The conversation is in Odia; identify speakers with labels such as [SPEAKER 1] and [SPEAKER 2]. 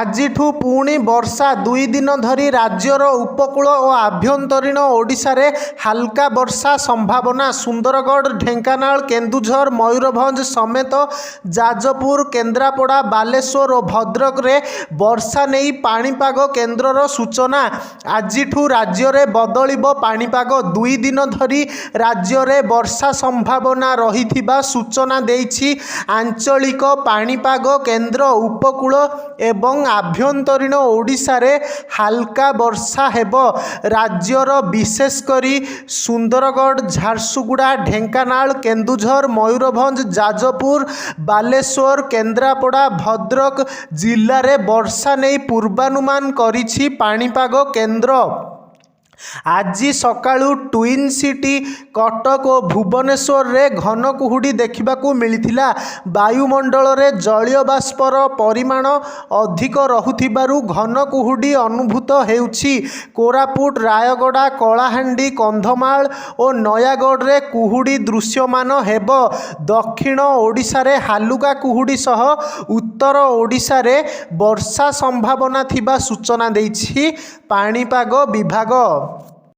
[SPEAKER 1] ଆଜିଠୁ ପୁଣି ବର୍ଷା 2 ଦିନ ଧରି ରାଜ୍ୟର ଉପକୂଳ ଓ ଆଭ୍ୟନ୍ତରୀଣ ଓଡ଼ିଶାରେ ହାଲକା ବର୍ଷା ସମ୍ଭାବନା। ସୁନ୍ଦରଗଡ଼, ଢେଙ୍କାନାଳ, କେନ୍ଦୁଝର, ମୟୂରଭଞ୍ଜ ସମେତ ଯାଜପୁର, କେନ୍ଦ୍ରାପଡ଼ା, ବାଲେଶ୍ୱର ଓ ଭଦ୍ରକରେ ବର୍ଷା ନେଇ ପାଣିପାଗ କେନ୍ଦ୍ରର ସୂଚନା। ଆଜିଠୁ ରାଜ୍ୟରେ ବଦଳିବ ପାଣିପାଗ। 2 ଦିନ ଧରି ରାଜ୍ୟରେ ବର୍ଷା ସମ୍ଭାବନା ରହିଥିବା ସୂଚନା ଦେଇଛି ଆଞ୍ଚଳିକ ପାଣିପାଗ କେନ୍ଦ୍ର। ଉପକୂଳ ଏବଂ ଆଭ୍ୟନ୍ତରୀଣ ଓଡ଼ିଶାରେ ହାଲକା ବର୍ଷା ହେବ। ରାଜ୍ୟର ବିଶେଷ କରି ସୁନ୍ଦରଗଡ଼, ଝାରସୁଗୁଡ଼ା, ଢେଙ୍କାନାଳ, କେନ୍ଦୁଝର, ମୟୂରଭଞ୍ଜ, ଯାଜପୁର, ବାଲେଶ୍ୱର, କେନ୍ଦ୍ରାପଡ଼ା, ଭଦ୍ରକ ଜିଲ୍ଲାରେ ବର୍ଷା ନେଇ ପୂର୍ବାନୁମାନ କରିଛି ପାଣିପାଗ କେନ୍ଦ୍ର। ଆଜି ସକାଳୁ ଟ୍ୱିନ୍ ସିଟି କଟକ ଓ ଭୁବନେଶ୍ୱରରେ ଘନ କୁହୁଡ଼ି ଦେଖିବାକୁ ମିଳିଥିଲା। ବାୟୁମଣ୍ଡଳରେ ଜଳୀୟ ବାଷ୍ପର ପରିମାଣ ଅଧିକ ରହୁଥିବାରୁ ଘନ କୁହୁଡ଼ି ଅନୁଭୂତ ହେଉଛି। କୋରାପୁଟ, ରାୟଗଡ଼ା, କଳାହାଣ୍ଡି, କନ୍ଧମାଳ ଓ ନୟାଗଡ଼ରେ କୁହୁଡ଼ି ଦୃଶ୍ୟମାନ ହେବ। ଦକ୍ଷିଣ ଓଡ଼ିଶାରେ ହାଲୁକା କୁହୁଡ଼ି ସହ ଉତ୍ତର ଓଡ଼ିଶାରେ ବର୍ଷା ସମ୍ଭାବନା ଥିବା ସୂଚନା ଦେଇଛି ପାଣିପାଗ ବିଭାଗ।